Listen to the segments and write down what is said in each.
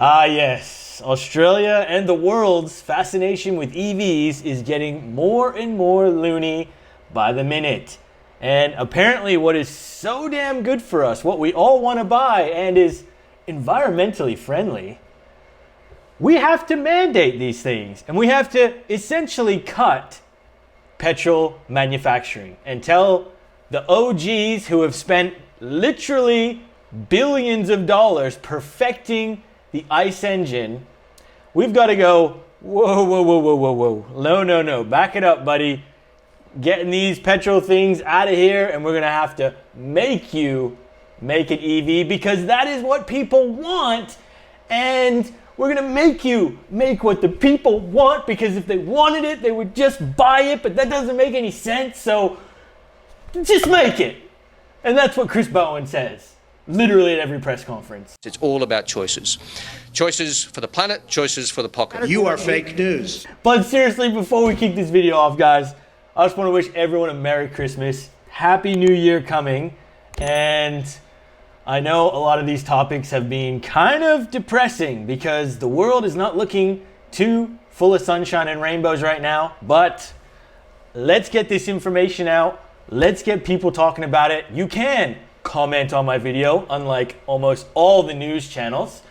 Ah, yes. Australia and the world's fascination with EVs is getting more and more loony by the minute. And apparently, what is so damn good for us, what we all want to buy and is environmentally friendly, we have to mandate these things. And we have to essentially cut petrol manufacturing and tell the OGs who have spent literally billions of dollars perfecting the ICE engine, we've got to go, whoa. No. Back it up, buddy. Getting these petrol things out of here, and we're going to have to make you make an EV because that is what people want. And we're going to make you make what the people want because if they wanted it, they would just buy it, but that doesn't make any sense. So just make it. And that's what Chris Bowen says. Literally at every press conference. It's all about choices. Choices for the planet, choices for the pocket. You are fake news. But seriously, before we kick this video off, guys, I just want to wish everyone a Merry Christmas. Happy New Year coming. And I know a lot of these topics have been kind of depressing because the world is not looking too full of sunshine and rainbows right now. But let's get this information out. Let's get people talking about it. You can comment on my video, unlike almost all the news channels.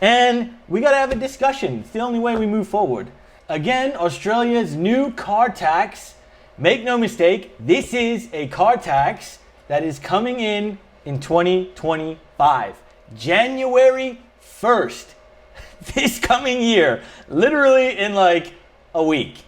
And we gotta have a discussion. It's the only way we move forward. Again, Australia's new car tax. Make no mistake, this is a car tax that is coming in 2025. January 1st. This coming year. Literally in like a week.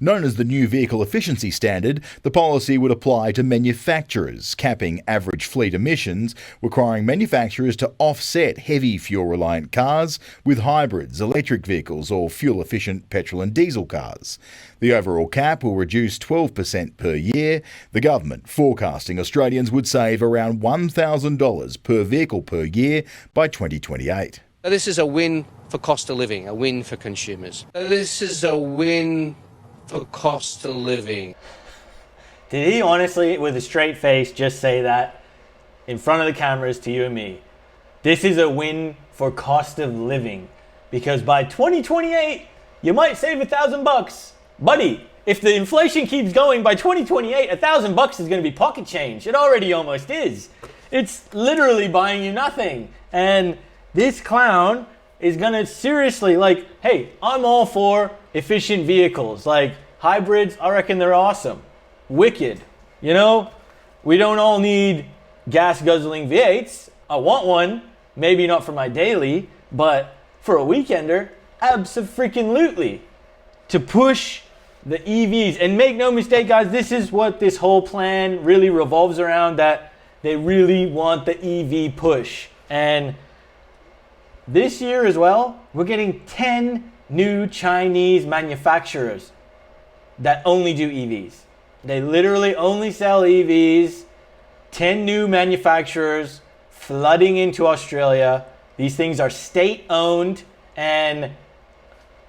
Known as the New Vehicle Efficiency Standard, the policy would apply to manufacturers, capping average fleet emissions, requiring manufacturers to offset heavy fuel-reliant cars with hybrids, electric vehicles or fuel-efficient petrol and diesel cars. The overall cap will reduce 12% per year. The government forecasting Australians would save around $1,000 per vehicle per year by 2028. This is a win for cost of living, a win for consumers. This is a win for cost of living. Did he honestly, with a straight face, just say that in front of the cameras to you and me? This is a win for cost of living. Because by 2028, you might save $1,000. Buddy, if the inflation keeps going, by 2028, $1,000 is going to be pocket change. It already almost is. It's literally buying you nothing. And this clown is going to seriously, like, hey, I'm all for efficient vehicles. Like, hybrids, I reckon they're awesome. Wicked. You know, we don't all need gas-guzzling V8s. I want one. Maybe not for my daily, but for a weekender, abso-freaking-lutely. To push the EVs. And make no mistake, guys, this is what this whole plan really revolves around, that they really want the EV push. And this year as well, we're getting 10 new Chinese manufacturers that only do EVs. They literally only sell EVs. 10 new manufacturers flooding into Australia. These things are state-owned and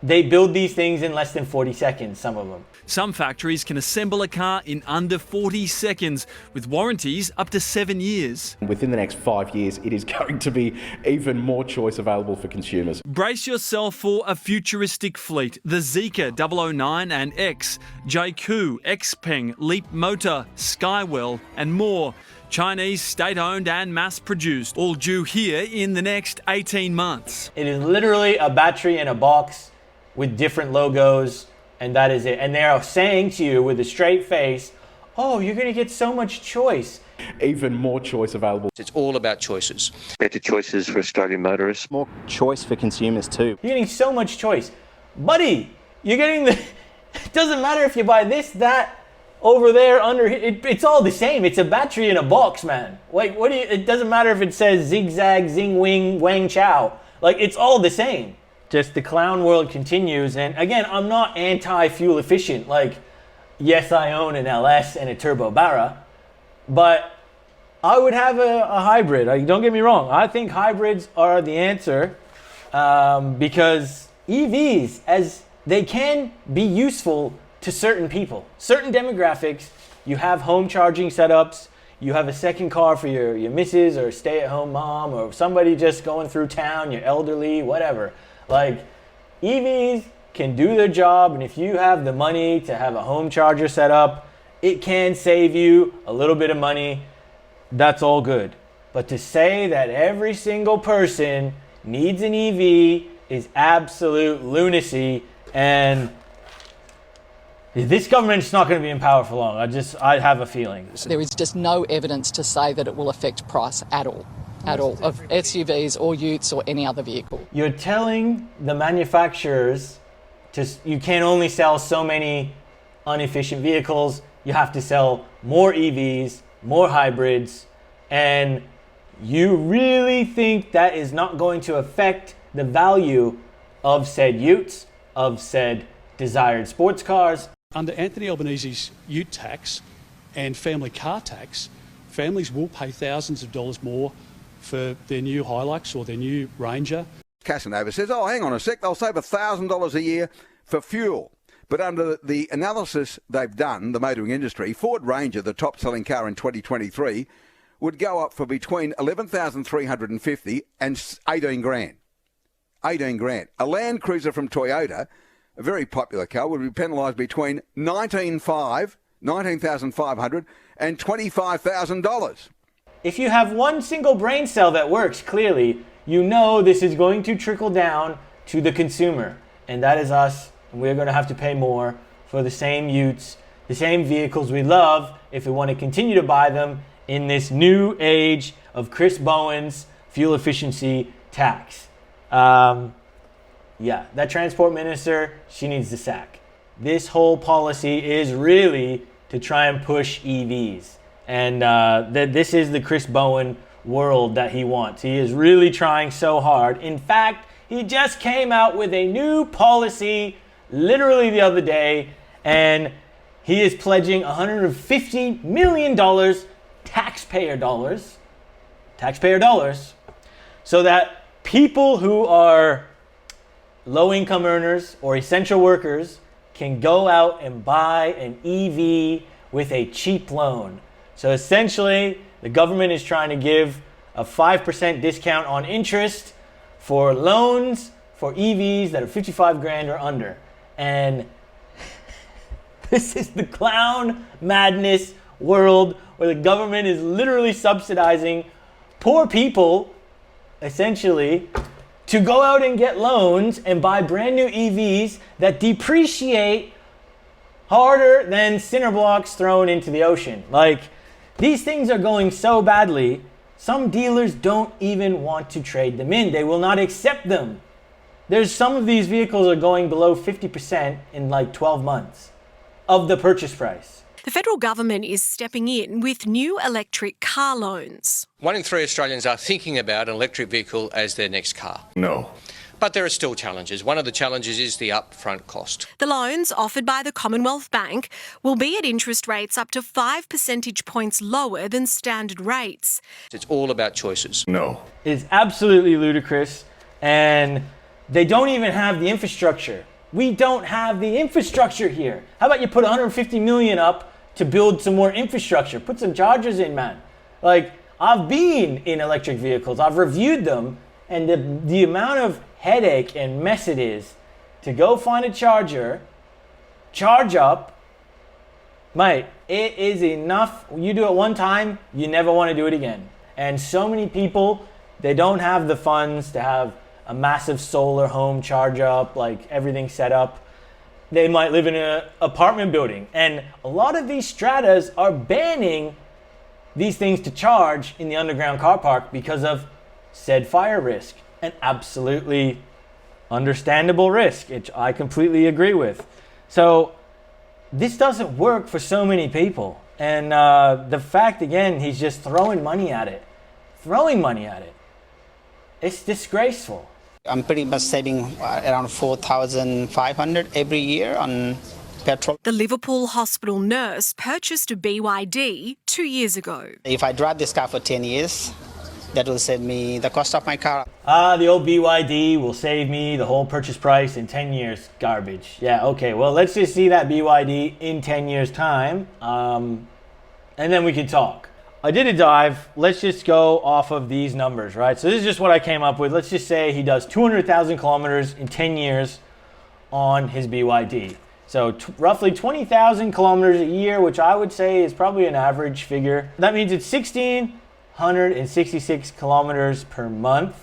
they build these things in less than 40 seconds, some of them. Some factories can assemble a car in under 40 seconds with warranties up to 7 years. Within the next 5 years, it is going to be even more choice available for consumers. Brace yourself for a futuristic fleet. The Zeekr 009 and X, JQ, Xpeng, Leap Motor, Skywell and more. Chinese state-owned and mass-produced, all due here in the next 18 months. It is literally a battery in a box with different logos, and that is it. And they are saying to you with a straight face, oh, you're going to get so much choice. Even more choice available. It's all about choices. Better choices for Australian motorists. More choice for consumers too. You're getting so much choice. Buddy, you're getting the... It doesn't matter if you buy this, that, over there, under... It's all the same. It's a battery in a box, man. Like, what do you... It doesn't matter if it says zigzag, zing, wing, wang, chow. Like, it's all the same. Just the clown world continues. And again, I'm not anti-fuel efficient. Like, yes, I own an LS and a Turbo Barra, but I would have a hybrid. Like, don't get me wrong. I think hybrids are the answer because EVs, as they can be useful to certain people, certain demographics. You have home charging setups. you have a second car for your missus or stay-at-home mom or somebody just going through town, your elderly, whatever. Like, EVs can do their job, and if you have the money to have a home charger set up, it can save you a little bit of money. That's all good. But to say that every single person needs an EV is absolute lunacy, and this government's not going to be in power for long. I have a feeling. There is just no evidence to say that it will affect price at all, of SUVs or utes or any other vehicle. You're telling the manufacturers you can only sell so many inefficient vehicles. You have to sell more EVs, more hybrids, and you really think that is not going to affect the value of said utes, of said desired sports cars? Under Anthony Albanese's ute tax and family car tax, families will pay thousands of dollars more for their new Hilux or their new Ranger. Casanova says, oh, hang on a sec, they'll save $1,000 a year for fuel. But under the analysis they've done, the motoring industry, Ford Ranger, the top-selling car in 2023, would go up for between $11,350 and 18 grand. 18 grand. A Land Cruiser from Toyota, a very popular car, would be penalised between $19,500 and $25,000. If you have one single brain cell that works clearly, you know this is going to trickle down to the consumer, and that is us, and we're going to have to pay more for the same utes, the same vehicles we love, if we want to continue to buy them in this new age of Chris Bowen's fuel efficiency tax. Yeah, that transport minister, she needs the sack. This whole policy is really to try and push EVs. And this is the Chris Bowen world that he wants. He is really trying so hard. In fact, he just came out with a new policy literally the other day, and he is pledging $150 million taxpayer dollars, so that people who are low-income earners or essential workers can go out and buy an EV with a cheap loan. So essentially, the government is trying to give a 5% discount on interest for loans for EVs that are 55 grand or under. And this is the clown madness world where the government is literally subsidizing poor people, essentially, to go out and get loans and buy brand new EVs that depreciate harder than cinder blocks thrown into the ocean. Like, these things are going so badly, some dealers don't even want to trade them in. They will not accept them. There's some of these vehicles are going below 50% in like 12 months of the purchase price. The federal government is stepping in with new electric car loans. 1 in 3 Australians are thinking about an electric vehicle as their next car. No. But there are still challenges. One of the challenges is the upfront cost. The loans offered by the Commonwealth Bank will be at interest rates up to 5 percentage points lower than standard rates. It's all about choices. No. It's absolutely ludicrous, and they don't even have the infrastructure. We don't have the infrastructure here. How about you put $150 million up to build some more infrastructure? Put some chargers in, man. Like, I've been in electric vehicles. I've reviewed them, and the amount of headache and mess it is to go find a charger, charge up, mate, it is enough. You do it one time, you never want to do it again. And so many people, they don't have the funds to have a massive solar home charge up, like everything set up. They might live in an apartment building, and a lot of these stratas are banning these things to charge in the underground car park because of said fire risk. An absolutely understandable risk, which I completely agree with. So this doesn't work for so many people. And the fact, again, he's just throwing money at it. It's disgraceful. I'm pretty much saving around $4,500 every year on petrol. The Liverpool hospital nurse purchased a BYD 2 years ago. If I drive this car for 10 years, that will save me the cost of my car. The old BYD will save me the whole purchase price in 10 years. Garbage. Yeah, okay, well, let's just see that BYD in 10 years' time, and then we can talk. I did a dive. Let's just go off of these numbers, right? So this is just what I came up with. Let's just say he does 200,000 kilometers in 10 years on his BYD. So roughly 20,000 kilometers a year, which I would say is probably an average figure. That means it's 1,666 kilometers per month.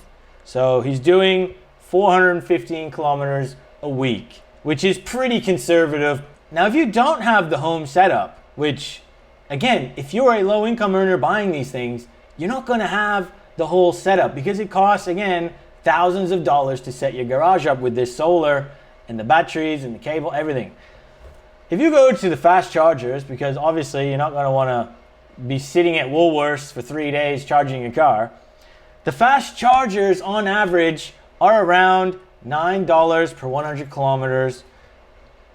So he's doing 415 kilometers a week, which is pretty conservative. Now, if you don't have the home setup, which again, if you're a low income earner buying these things, you're not going to have the whole setup because it costs, again, thousands of dollars to set your garage up with this solar and the batteries and the cable, everything. If you go to the fast chargers, because obviously you're not going to want to be sitting at Woolworths for 3 days charging your car, the fast chargers on average are around $9 per 100 kilometers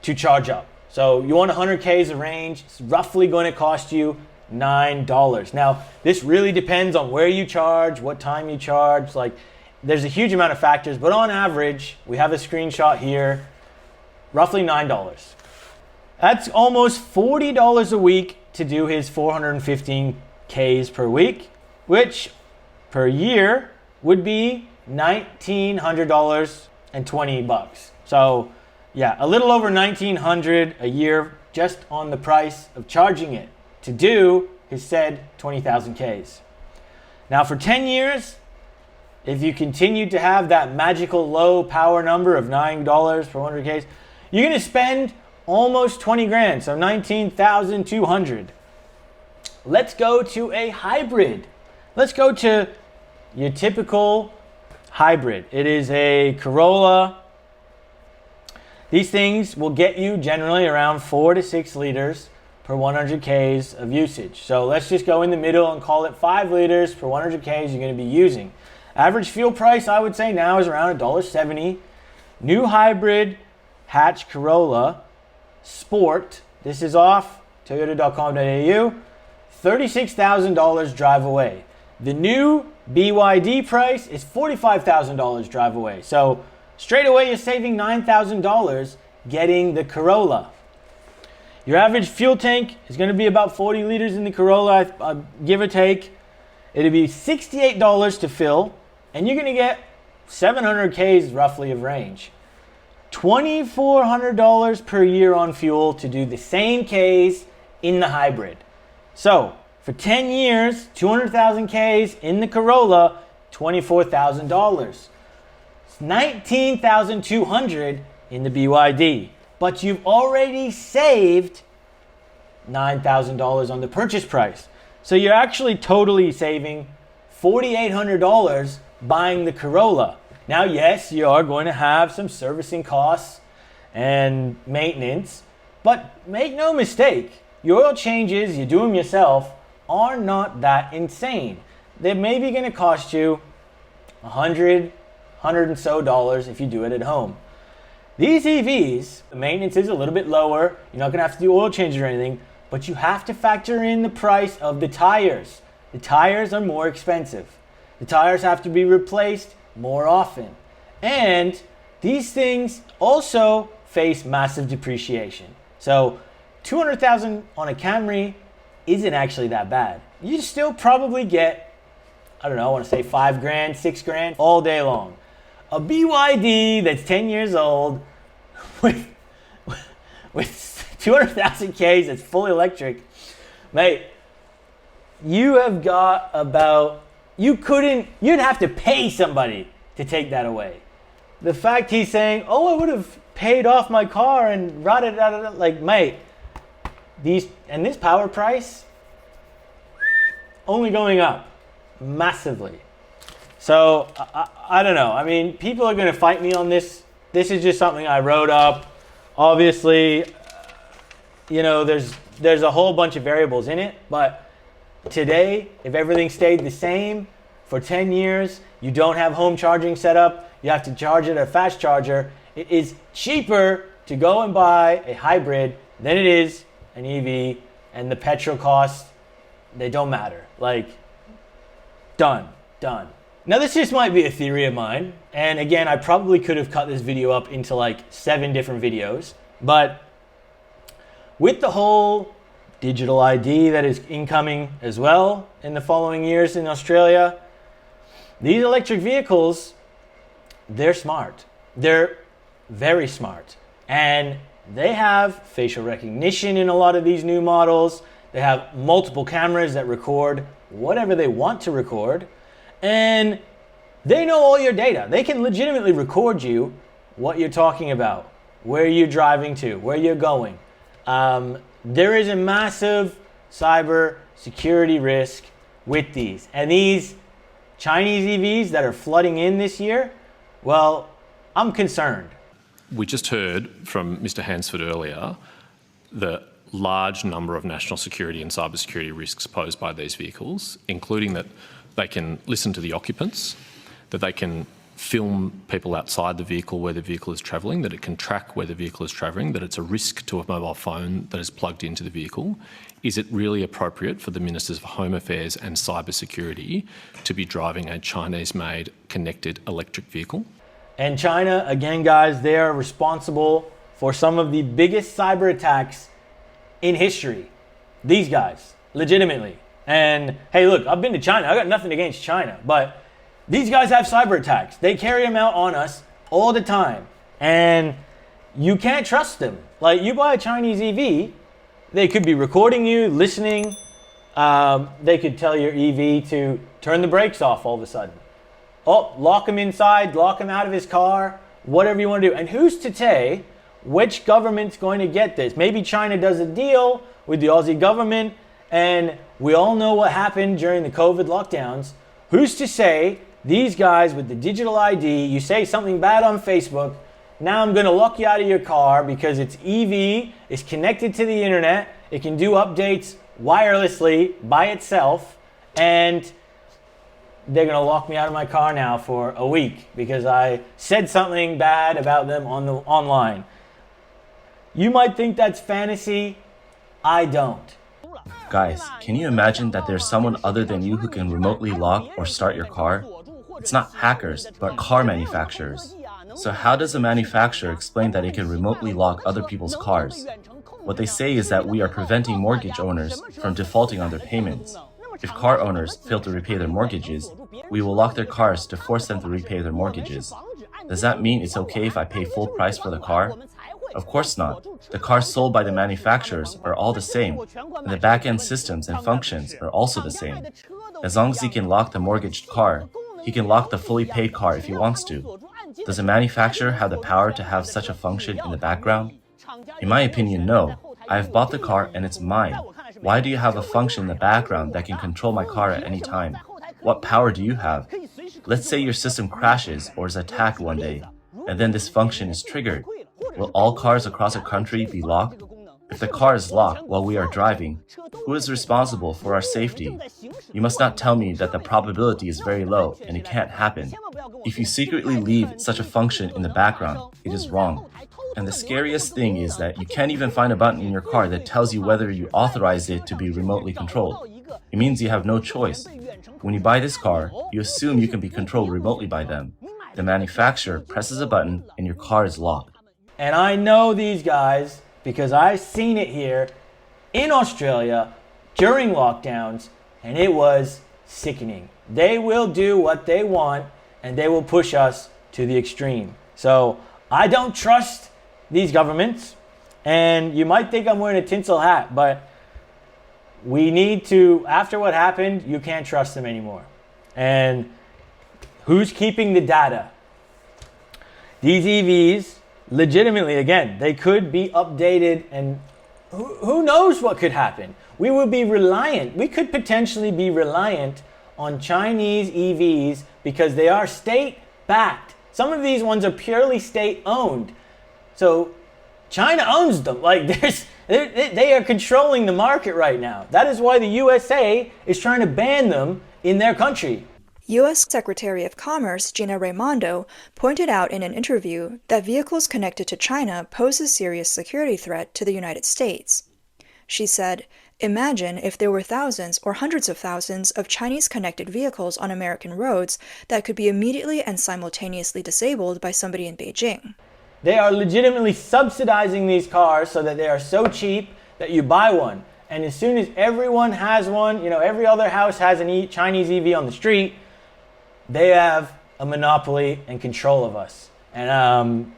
to charge up. So you want 100 Ks of range, it's roughly going to cost you $9. Now, this really depends on where you charge, what time you charge. Like, there's a huge amount of factors, but on average, we have a screenshot here, roughly $9. That's almost $40 a week to do his 415 Ks per week, which per year would be $1,900 and $20. So yeah, a little over $1,900 a year just on the price of charging it to do his said 20,000 Ks. Now for 10 years, if you continue to have that magical low power number of $9 per 100 Ks, you're going to spend almost 20 grand, so 19,200. Let's go to a hybrid. Let's go to your typical hybrid. It is a Corolla. These things will get you generally around 4 to 6 liters per 100 Ks of usage. So let's just go in the middle and call it 5 liters per 100 Ks you're going to be using. Average fuel price, I would say now, is around $1.70. New hybrid hatch Corolla Sport. This is off toyota.com.au. $36,000 drive away. The new BYD price is $45,000 drive away. So straight away you're saving $9,000 getting the Corolla. Your average fuel tank is going to be about 40 liters in the Corolla, give or take. It'll be $68 to fill, and you're going to get 700 Ks roughly of range. $2,400 per year on fuel to do the same Ks in the hybrid. So for 10 years, 200,000 Ks in the Corolla, $24,000. It's $19,200 in the BYD. But you've already saved $9,000 on the purchase price. So you're actually totally saving $4,800 buying the Corolla. Now, yes, you are going to have some servicing costs and maintenance, but make no mistake, your oil changes, you do them yourself, are not that insane. They're maybe going to cost you $100 and so dollars if you do it at home. These EVs, the maintenance is a little bit lower. You're not going to have to do oil changes or anything, but you have to factor in the price of the tires. The tires are more expensive. The tires have to be replaced more often. And these things also face massive depreciation. So 200,000 on a Camry isn't actually that bad. You still probably get, I don't know, I want to say 5 grand, 6 grand all day long. A BYD that's 10 years old with 200,000 Ks that's fully electric, mate, you have got about, you'd have to pay somebody to take that away. The fact he's saying, oh, I would have paid off my car and like, mate, this power price only going up massively. So I don't know. I mean, people are going to fight me on this. This is just something I wrote up. Obviously, there's a whole bunch of variables in it. But today, if everything stayed the same for 10 years, you don't have home charging set up, you have to charge it at a fast charger, it is cheaper to go and buy a hybrid than it is an EV, and the petrol costs, they don't matter. Like, done. Now, this just might be a theory of mine, and again, I probably could have cut this video up into like 7 different videos, but with the whole digital ID that is incoming as well in the following years in Australia. These electric vehicles, they're smart. They're very smart. And they have facial recognition in a lot of these new models. They have multiple cameras that record whatever they want to record. And they know all your data. They can legitimately record you what you're talking about, where you're driving to, where you're going. There is a massive cyber security risk with these. And these Chinese EVs that are flooding in this year, well, I'm concerned. We just heard from Mr. Hansford earlier the large number of national security and cybersecurity risks posed by these vehicles, including that they can listen to the occupants, that they can film people outside the vehicle where the vehicle is travelling, that it can track where the vehicle is travelling, that it's a risk to a mobile phone that is plugged into the vehicle. Is it really appropriate for the Ministers of Home Affairs and Cybersecurity to be driving a Chinese-made connected electric vehicle? And China, again, guys, they are responsible for some of the biggest cyber attacks in history. These guys, legitimately. And hey, look, I've been to China. I got nothing against China, but these guys have cyber attacks. They carry them out on us all the time. And you can't trust them. Like, you buy a Chinese EV, they could be recording you, listening. They could tell your EV to turn the brakes off all of a sudden. Oh, lock him inside, lock him out of his car, whatever you want to do. And who's to say which government's going to get this? Maybe China does a deal with the Aussie government, and we all know what happened during the COVID lockdowns. Who's to say these guys with the digital ID, you say something bad on Facebook, now I'm going to lock you out of your car because it's EV, it's connected to the internet, it can do updates wirelessly by itself, and they're going to lock me out of my car now for a week because I said something bad about them online. You might think that's fantasy. I don't. Guys, can you imagine that there's someone other than you who can remotely lock or start your car? It's not hackers, but car manufacturers. So how does a manufacturer explain that it can remotely lock other people's cars? What they say is that we are preventing mortgage owners from defaulting on their payments. If car owners fail to repay their mortgages, we will lock their cars to force them to repay their mortgages. Does that mean it's okay if I pay full price for the car? Of course not. The cars sold by the manufacturers are all the same, and the back-end systems and functions are also the same. As long as he can lock the mortgaged car, he can lock the fully paid car if he wants to. Does a manufacturer have the power to have such a function in the background? In my opinion, no. I have bought the car and it's mine. Why do you have a function in the background that can control my car at any time? What power do you have? Let's say your system crashes or is attacked one day, and then this function is triggered. Will all cars across a country be locked? If the car is locked while we are driving, who is responsible for our safety? You must not tell me that the probability is very low and it can't happen. If you secretly leave such a function in the background, it is wrong. And the scariest thing is that you can't even find a button in your car that tells you whether you authorize it to be remotely controlled. It means you have no choice. When you buy this car, you assume you can be controlled remotely by them. The manufacturer presses a button and your car is locked. And I know these guys because I've seen it here in Australia during lockdowns, and it was sickening. They will do what they want, and they will push us to the extreme. So I don't trust these governments, and you might think I'm wearing a tinsel hat, but we need to, after what happened, you can't trust them anymore. And who's keeping the data? These EVs, legitimately, again, they could be updated, and who knows what could happen. We could potentially be reliant on Chinese EVs because they are state-backed. Some of these ones are purely state-owned. So China owns them. Like, they are controlling the market right now. That is why the USA is trying to ban them in their country. U.S. Secretary of Commerce Gina Raimondo pointed out in an interview that vehicles connected to China pose a serious security threat to the United States. She said, "Imagine if there were thousands or hundreds of thousands of Chinese-connected vehicles on American roads that could be immediately and simultaneously disabled by somebody in Beijing." They are legitimately subsidizing these cars so that they are so cheap that you buy one. And as soon as everyone has one, every other house has a Chinese EV on the street, they have a monopoly and control of us. And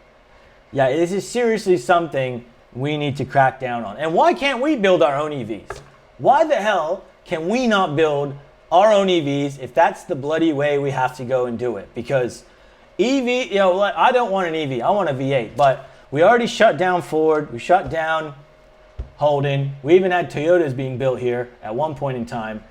this is seriously something we need to crack down on. And why can't we build our own EVs? Why the hell can we not build our own EVs if that's the bloody way we have to go and do it? Because EV, I don't want an EV, I want a V8, but we already shut down Ford, we shut down Holden, we even had Toyotas being built here at one point in time.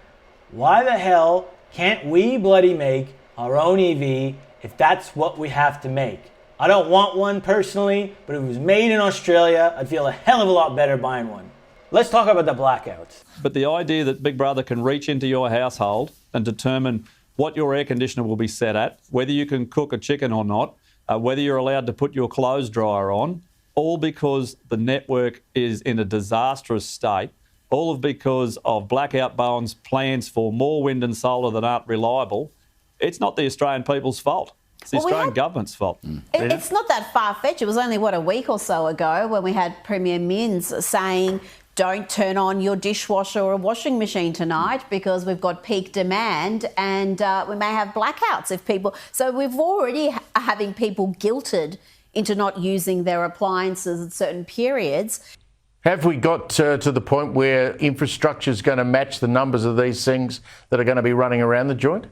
Why the hell can't we bloody make our own EV if that's what we have to make? I don't want one personally, but if it was made in Australia, I'd feel a hell of a lot better buying one. Let's talk about the blackouts. But the idea that Big Brother can reach into your household and determine what your air conditioner will be set at, whether you can cook a chicken or not, whether you're allowed to put your clothes dryer on, all because the network is in a disastrous state, all because of Blackout Bowen's plans for more wind and solar that aren't reliable. It's not the Australian people's fault. It's the Australian government's fault. It's not that far-fetched. It was only, a week or so ago when we had Premier Minns saying, don't turn on your dishwasher or washing machine tonight because we've got peak demand and we may have blackouts if people... So we've already having people guilted into not using their appliances at certain periods. Have we got to the point where infrastructure is going to match the numbers of these things that are going to be running around the joint?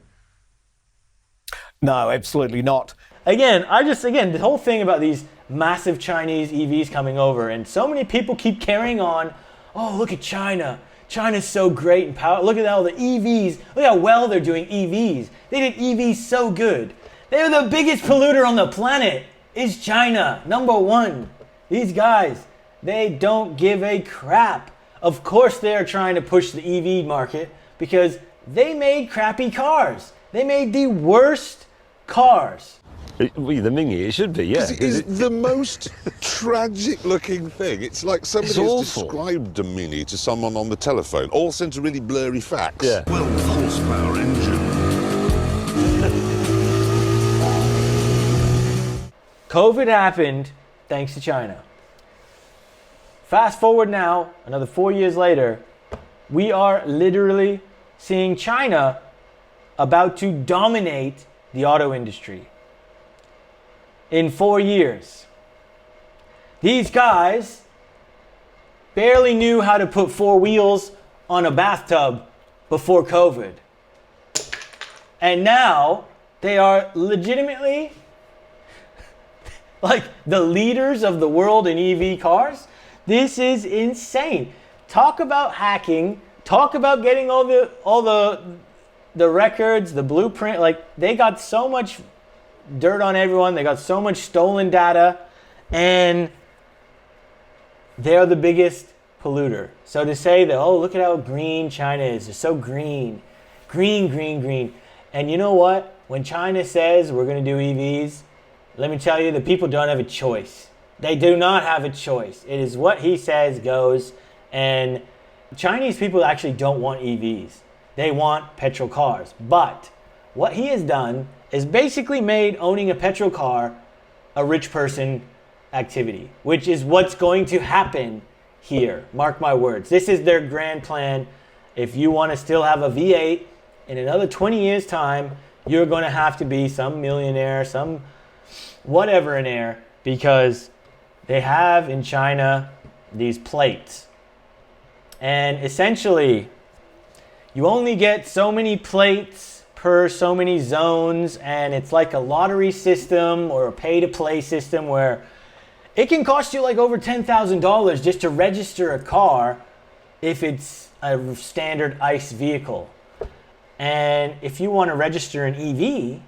No, absolutely not. Again, the whole thing about these massive Chinese EVs coming over, and so many people keep carrying on, oh, look at China. China's so great in power. Look at all the EVs. Look how well they're doing EVs. They did EVs so good. They're the biggest polluter on the planet. Is China, number one. These guys, they don't give a crap. Of course they're trying to push the EV market because they made crappy cars. They made the worst cars. The Mingy, it should be, yeah. It is the most tragic-looking thing. It's like somebody has described a Mini to someone on the telephone, all sent a really blurry fax. Yeah. 12 horsepower engine. COVID happened thanks to China. Fast forward now, another 4 years later, we are literally seeing China about to dominate the auto industry. In 4 years. These guys barely knew how to put 4 wheels on a bathtub before COVID. And now they are legitimately like the leaders of the world in EV cars. This is insane. Talk about hacking. Talk about getting all the records, the blueprint. Like, they got so much dirt on everyone. They got so much stolen data, and they're the biggest polluter. So to say that, oh, look at how green China is. They're so green. Green. And you know what? When China says we're going to do EVs, let me tell you, the people don't have a choice. They do not have a choice. It is what he says goes. And Chinese people actually don't want EVs. They want petrol cars. But what he has done is basically made owning a petrol car a rich person activity, which is what's going to happen here. Mark my words. This is their grand plan. If you want to still have a V8 in another 20 years' time, you're going to have to be some millionaire, some whatever in air, because they have in China these plates. And essentially, you only get so many plates per so many zones, and it's like a lottery system or a pay-to-play system where it can cost you like over $10,000 just to register a car if it's a standard ICE vehicle. And if you want to register an EV,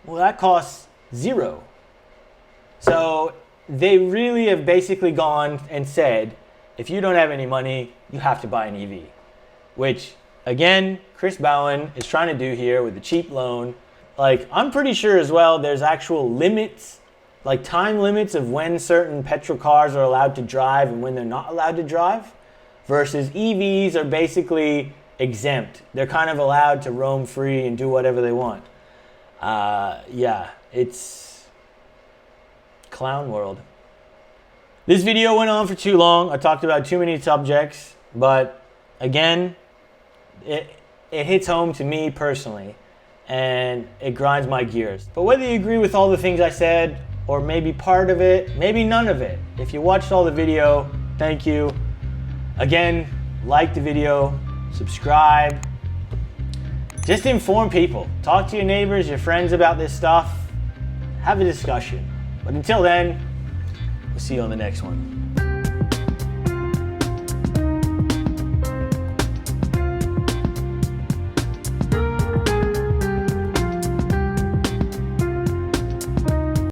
well, that costs $0. So they really have basically gone and said, if you don't have any money, you have to buy an EV. Which, again, Chris Bowen is trying to do here with the cheap loan. Like, I'm pretty sure as well there's actual limits, like time limits of when certain petrol cars are allowed to drive and when they're not allowed to drive. Versus EVs are basically exempt. They're kind of allowed to roam free and do whatever they want. It's clown world. This video went on for too long. I talked about too many subjects, but again, it hits home to me personally, and it grinds my gears. But whether you agree with all the things I said, or maybe part of it, maybe none of it, if you watched all the video, thank you. Again, like the video, subscribe. Just inform people. Talk to your neighbors, your friends about this stuff. Have a discussion. But until then, we'll see you on the next one.